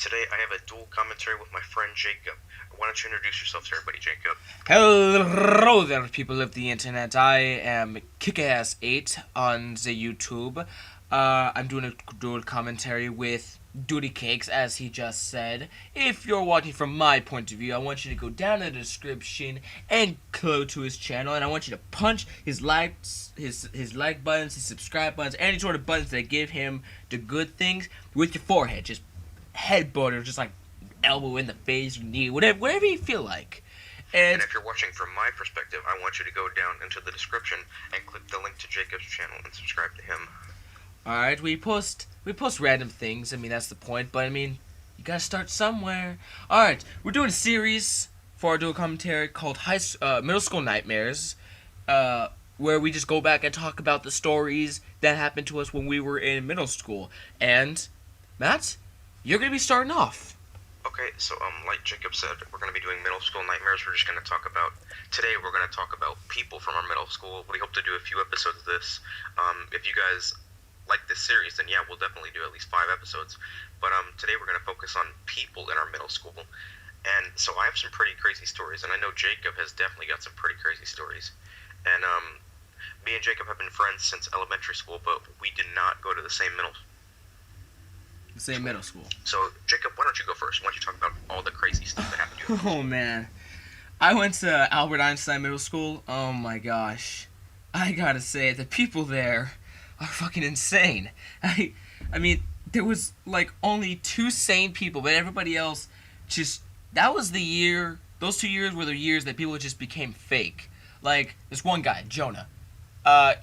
today I have a dual commentary with my friend Jacob. Why don't you introduce yourself to everybody, Jacob? Hello there, people of the internet. I am Kickass8 on the YouTube. I'm doing a dual commentary with Duty Cakes, as he just said. If you're watching from my point of view, I want you to go down in the description and go to his channel, and I want you to punch his likes, his like buttons, his subscribe buttons, any sort of buttons that give him the good things with your forehead. Just headbutt or just like elbow in the face, knee, whatever you feel like. And And if you're watching from my perspective, I want you to go down into the description and click the link to Jacob's channel and subscribe to him. all right, we post random things. I mean, that's the point. But I mean, you gotta start somewhere. All right, we're doing a series for our dual commentary called Middle School Nightmares, where we just go back and talk about the stories that happened to us when we were in middle school. And Matt, you're gonna be starting off. Okay, so like Jacob said, we're going to be doing middle school nightmares. We're just going to talk about today. We're going to talk about people from our middle school. We hope to do a few episodes of this. If you guys like this series, then yeah, we'll definitely do at least 5 episodes. But today we're going to focus on people in our middle school. And so I have some pretty crazy stories, and I know Jacob has definitely got some pretty crazy stories. And me and Jacob have been friends since elementary school, but we did not go to the same middle. Same middle school. So Jacob, why don't you go first? Why don't you talk about all the crazy stuff that happened to you? Oh man, I went to Albert Einstein Middle School. Oh my gosh, I gotta say the people there are fucking insane. I mean, there was like only two sane people, but everybody else just that was the year. Those 2 years were the years that people just became fake. Like this one guy, Jonah.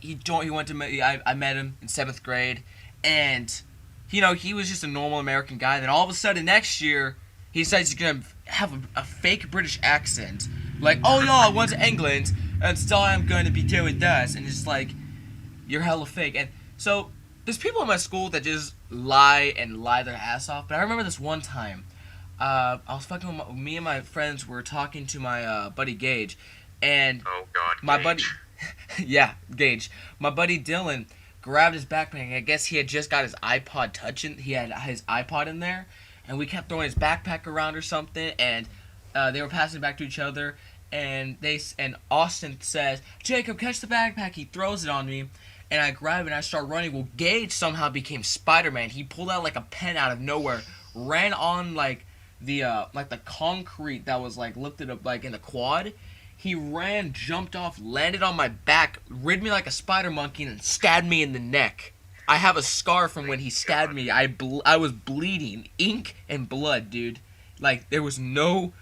He went to I met him in 7th grade, and he was just a normal American guy. Then all of a sudden next year, he decides he's gonna have a fake British accent, like, "Oh no, I went to England, and still I'm going to be doing this," and it's like, you're hella fake. And so there's people in my school that just lie their ass off. But I remember this one time, I was fucking with me and my friends were talking to my buddy Gage, and Oh God, my Gage. buddy, yeah, Gage, my buddy Dylan grabbed his backpack. I guess he had just got his iPod Touch in. He had his iPod in there, and we kept throwing his backpack around or something. And they were passing it back to each other. And Austin says, "Jacob, catch the backpack." He throws it on me, and I grab it and I start running. Well, Gage somehow became Spider-Man. He pulled out like a pen out of nowhere, ran on like the concrete that was like lifted up like in the quad. He ran, jumped off, landed on my back, rid me like a spider monkey, and stabbed me in the neck. I have a scar from when he stabbed me. I was bleeding, ink and blood, dude. Like it was no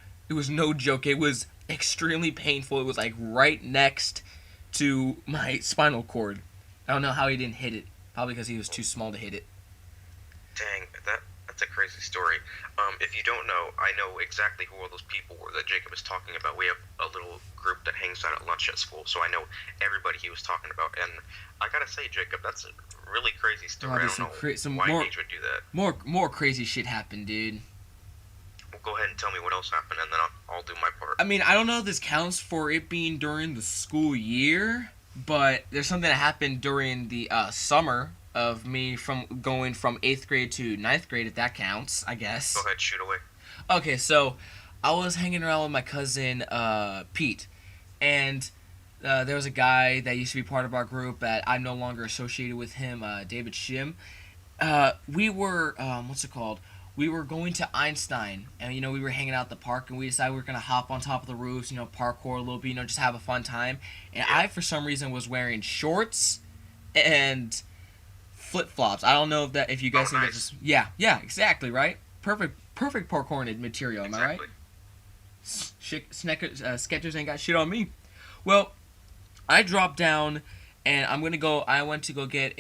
joke. It was extremely painful. It was like right next to my spinal cord. I don't know how he didn't hit it. Probably because he was too small to hit it. Dang, that's a crazy story. If you don't know, I know exactly who all those people were that Jacob is talking about. We have a little group that hangs out at lunch at school, so I know everybody he was talking about. And I gotta say, Jacob, that's a really crazy story. I there's don't some know why more Gage would do that. more crazy shit happened, dude. Well, go ahead and tell me what else happened, and then I'll do my part. I mean, I don't know if this counts for it being during the school year, but there's something that happened during the summer of me from going from 8th grade to 9th grade, if that counts, I guess. Go ahead, shoot away. Okay, so I was hanging around with my cousin Pete, and there was a guy that used to be part of our group that I'm no longer associated with him, David Shim. We were what's it called? We were going to Einstein, and we were hanging out at the park, and we decided we were gonna hop on top of the roofs, parkour a little bit, just have a fun time. And I, for some reason, was wearing shorts and flip flops. I don't know if you guys think nice. that's just yeah, exactly right. Perfect parkour material. Am I right? Skechers ain't got shit on me. Well, I dropped down, and I went to go get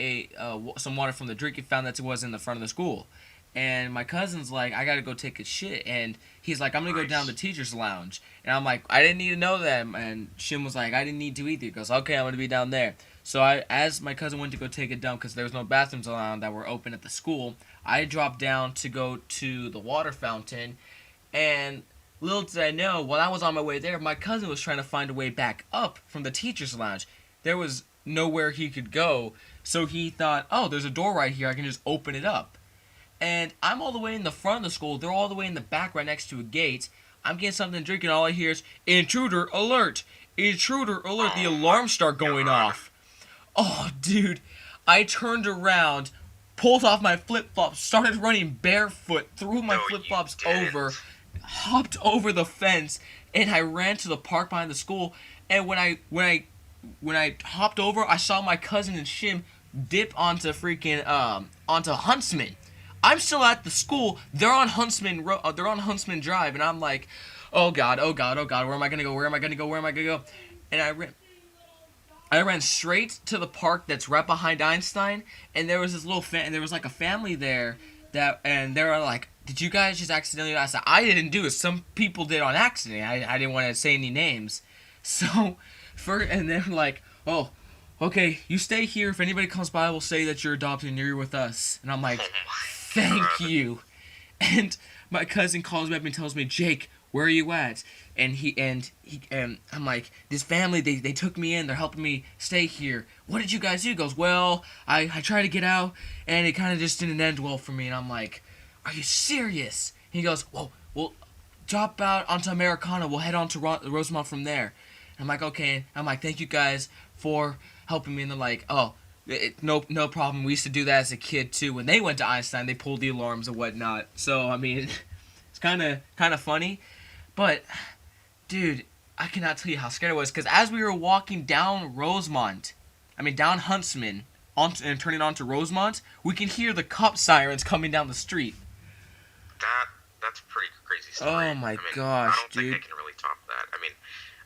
some water from the drinking fountain that was in the front of the school. And my cousin's like, "I gotta go take a shit," and he's like, "I'm gonna go down to the teacher's lounge." And I'm like, "I didn't need to know that." And Shim was like, "I didn't need to either." He goes, "Okay, I'm gonna be down there." So as my cousin went to go take a dump because there was no bathrooms around that were open at the school, I dropped down to go to the water fountain, and little did I know, while I was on my way there, my cousin was trying to find a way back up from the teacher's lounge. There was nowhere he could go, so he thought, "Oh, there's a door right here. I can just open it up." and I'm all the way in the front of the school. They're all the way in the back, right next to a gate. I'm getting something to drink, and all I hear is "Intruder alert! Intruder alert!" The Oh my alarms start going god. off. Oh, dude, I turned around, pulled off my flip flops, started running barefoot, threw my No, flip you flops over, didn't. hopped over the fence, and I ran to the park behind the school. And when I hopped over, I saw my cousin and Shim dip onto onto Huntsman. I'm still at the school. They're on they're on Huntsman Drive, and I'm like, oh god, oh god, oh god, where am I gonna go? Where am I gonna go? Where am I gonna go? And I ran straight to the park that's right behind Einstein, and there was this and there was like a family there and they were like, "Did you guys just accidentally?" I said, "I didn't do it. Some people did on accident. I didn't want to say any names." So, and they're like, "Oh, okay, you stay here. If anybody comes by, we'll say that you're adopted and you're with us." And I'm Oh like, my "Thank god. you." And my cousin calls me up and tells me, "Jake, where are you at?" And I'm like, "This family, they took me in. They're helping me stay here. What did you guys do?" He goes, "Well, I tried to get out, and it kind of just didn't end well for me." And I'm like, "Are you serious?" He goes, "Well, we'll drop out onto Americana. We'll head on to Rosemont from there." And I'm like, "Okay." I'm like, "Thank you guys for helping me." And they're like, "Oh, no problem. We used to do that as a kid too. When they went to Einstein, they pulled the alarms and whatnot." So I mean, it's kind of funny, but dude, I cannot tell you how scared I was because as we were walking down down Huntsman, and turning onto Rosemont, we can hear the cop sirens coming down the street. That that's a pretty crazy story. Oh my I mean, I gosh, don't think I dude. can really top that. I mean,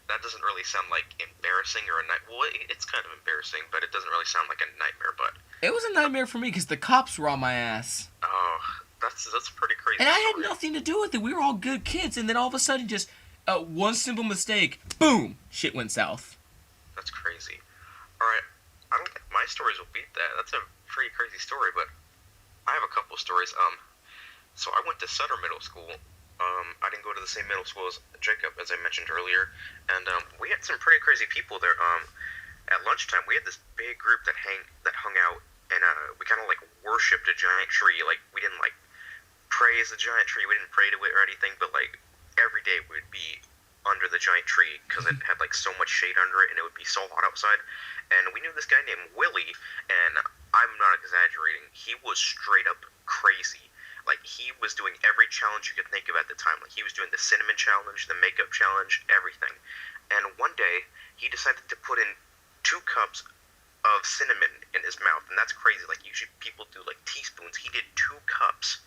that doesn't really sound like embarrassing or a night. Well, it's kind of embarrassing, but it doesn't really sound like a nightmare. But It was a nightmare for me because the cops were on my ass. oh, that's a pretty crazy And I had story. nothing to do with it. We were all good kids, and then all of a sudden, just one simple mistake, boom, shit went south. That's crazy. All right, I don't think my stories will beat that. That's a pretty crazy story, but I have a couple stories. So I went to Sutter Middle School. I didn't go to the same middle school as Jacob, as I mentioned earlier, and we had some pretty crazy people there. At lunchtime, we had this big group that hung out, and we kind of like worshipped a giant tree. Like we didn't like praise the giant tree. We didn't pray to it or anything, but like every day we'd be under the giant tree because it had like so much shade under it, and it would be so hot outside. And we knew this guy named Willie, and I'm not exaggerating. He was straight up crazy. Like he was doing every challenge you could think of at the time. Like he was doing the cinnamon challenge, the makeup challenge, everything. And one day he decided to put in 2 cups of cinnamon in his mouth, and that's crazy. Like usually people do like teaspoons. He did 2 cups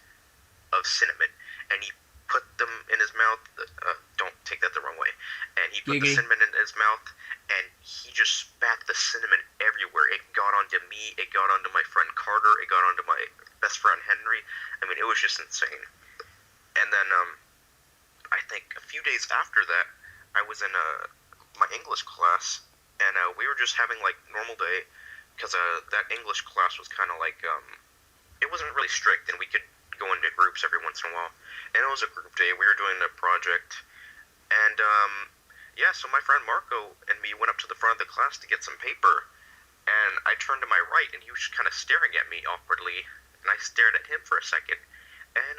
of cinnamon, and he put them in his mouth. Don't take that the wrong way. And he put the Giggity. cinnamon in his mouth, and he just spat the cinnamon everywhere. It got onto me. It got onto my friend Carter. It got onto my best friend Henry. I mean, it was just insane. And then I think a few days after that, I was in my English class, and we were just having like normal day because that English class was kind of like it wasn't really strict, and we could go into groups every once in a while. And it was a group day. We were doing a project, and yeah, so my friend Marco and me went up to the front of the class to get some paper, and I turned to my right, and he was just kind of staring at me awkwardly, and I stared at him for a second, and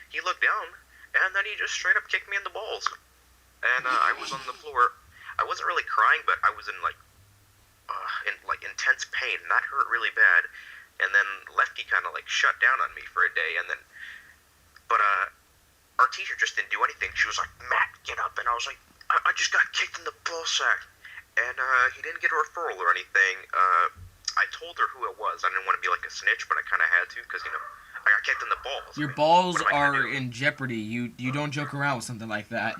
he looked down, and then he just straight up kicked me in the balls, and I was on the floor. I wasn't really crying, but I was in like intense pain, and that hurt really bad. And then Lefty kind of like shut down on me for a day, and then, but our teacher just didn't do anything. She was like, "Matt, get up," and I was like, I just got kicked in the ball sack, and he didn't get a referral or anything. I told her who it was. I didn't want to be like a snitch, but I kind of had to because I got kicked in the balls. Your I mean, balls what am I are gonna do? in jeopardy. You don't joke around with something like that.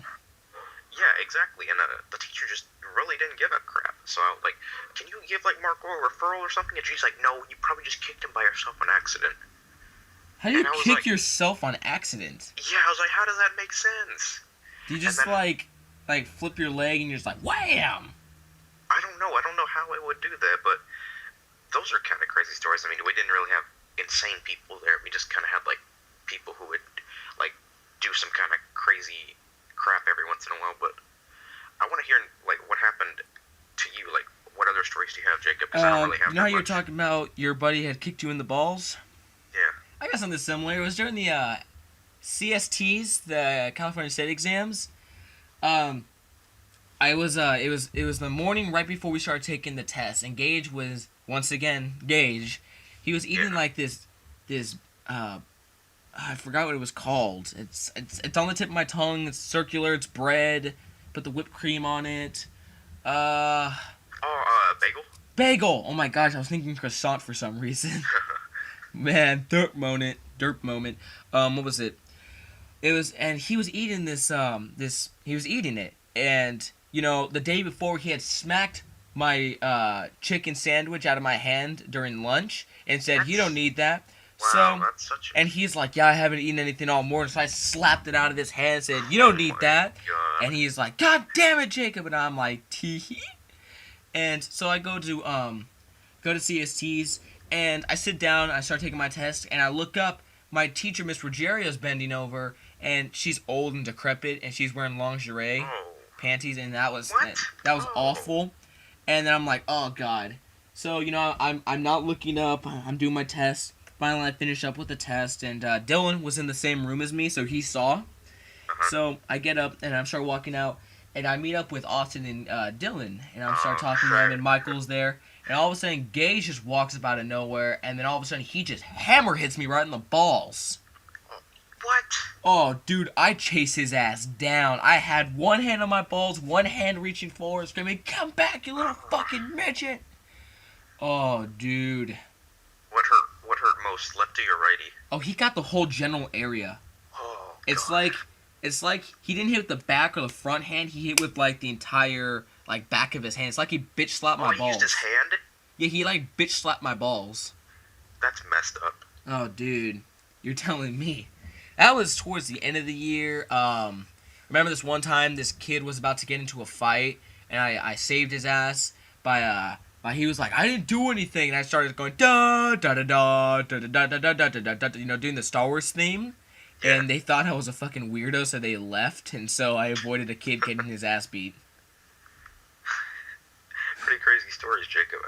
Yeah, exactly. And the teacher just really didn't give a crap. So I was like, "Can you give like Marco a referral or something?" And she's like, "No, you probably just kicked him by yourself on accident." How do you And I was kick like, yourself on accident? "Yeah," I was like, "How does that make sense?" Do you And just then like flip your leg and you're just like wham? I don't know. I don't know how I would do that, but those are kind of crazy stories. I mean, we didn't really have insane people there. We just kind of had like people who would like do some kind of crazy crap every once in a while. But I want to hear like what happened to you. Like, what other stories do you have, Jacob? Because I don't really have You know how that you were much. talking about your buddy had kicked you in the balls? Yeah. I I got something similar. It was during the CSTs, the California State exams. Um, it was the morning right before we started taking the test, and Gage was once again Gage. He was eating like this I forgot what it was called. It's on the tip of my tongue. It's circular. It's bread. Put the whipped cream on it. Bagel. Bagel. Oh my gosh, I was thinking croissant for some reason. Man, derp moment. Derp moment. What was it? It was, and he was eating he was eating it, and the day before he had smacked my chicken sandwich out of my hand during lunch and said, "You don't need that." Wow, So, that's such. and he's like, "Yeah, I haven't eaten anything all morning." So I slapped it out of his hand and said, "You don't need that." God. And he's like, "God damn it, Jacob!" And I'm like, "Tee hee." And so I go to CSTs, and I sit down, I start taking my test, and I look up. My teacher, Miss Ruggerio's bending over, and she's old and decrepit, and she's wearing lingerie Oh. panties, and that was What? Oh. awful. And then I'm like, oh god. So I'm not looking up. I'm doing my test. Finally, I finish up with the test, and Dylan was in the same room as me, so he saw. Uh-huh. So I get up and I start walking out, and I meet up with Austin and Dylan, and I start Oh, talking to them, right. and Michael's there. And all of a sudden, Gage just walks up out of nowhere, and then all of a sudden, he just hammer hits me right in the balls. What? Oh, dude, I chase his ass down. I had one hand on my balls, one hand reaching forward, screaming, "Come back, you little fucking midget!" Oh, dude. What hurt most, lefty or righty? Oh, he got the whole general area. Oh. It's God. like he didn't hit with the back or the front hand. He hit with like the entire back of his hand. It's like he bitch slapped my he balls. used his hand? Yeah, he like bitch slapped my balls. That's messed up. Oh, dude, you're telling me. That was towards the end of the year. Remember this one time this kid was about to get into a fight, and I saved his ass by he was like, "I didn't do anything," and I started going da da da da da da da da da da da da, doing the Star Wars theme, Yeah. and they thought I was a fucking weirdo, so they left, and so I avoided a kid getting his ass beat. Pretty crazy stories, Jacob.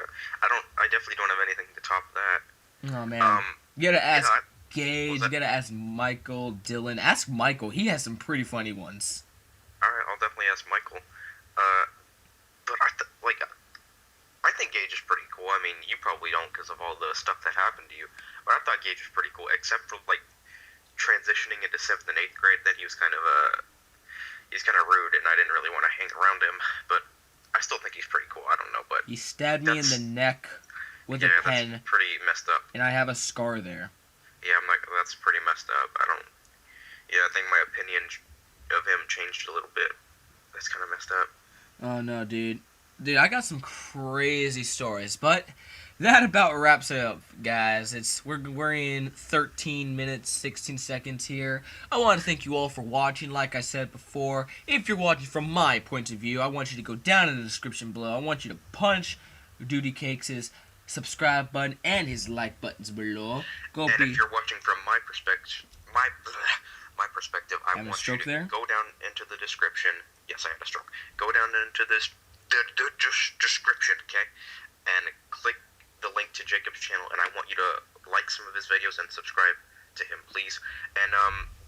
I definitely don't have anything to top that. Oh man, you gotta ask I- Gage, was you that- gotta ask Michael, Dylan. Ask Michael, he has some pretty funny ones. Alright, I'll definitely ask Michael. But I think Gage is pretty cool. I mean, you probably don't because of all the stuff that happened to you. But I thought Gage was pretty cool, except for transitioning into 7th and 8th grade. Then he's kind of rude, and I didn't really want to hang around him. But I still think he's pretty cool. I don't know, but He stabbed me in the neck with yeah, a pen, that's pretty messed up. and I have a scar there. Yeah, I'm like, that's pretty messed up. I think my opinion of him changed a little bit. That's kind of messed up. Oh no, dude. Dude, I got some crazy stories, but that about wraps it up, guys. We're in 13 minutes, 16 seconds here. I want to thank you all for watching. Like I said before, if you're watching from my point of view, I want you to go down in the description below. I want you to punch Duty Cakes' subscribe button and his like buttons below. And if you're watching from my perspective, I Having a want you stroke to there? go down into the description. Yes, I had a stroke. Go down into this the description, okay, and click the link to Jacob's channel. And I want you to like some of his videos and subscribe to him, please. And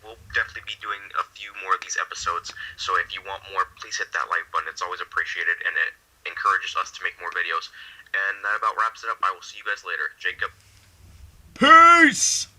we'll definitely be doing a few more of these episodes. So if you want more, please hit that like button. It's always appreciated, and it encourages us to make more videos. And that about wraps it up. I will see you guys later. Jacob. Peace!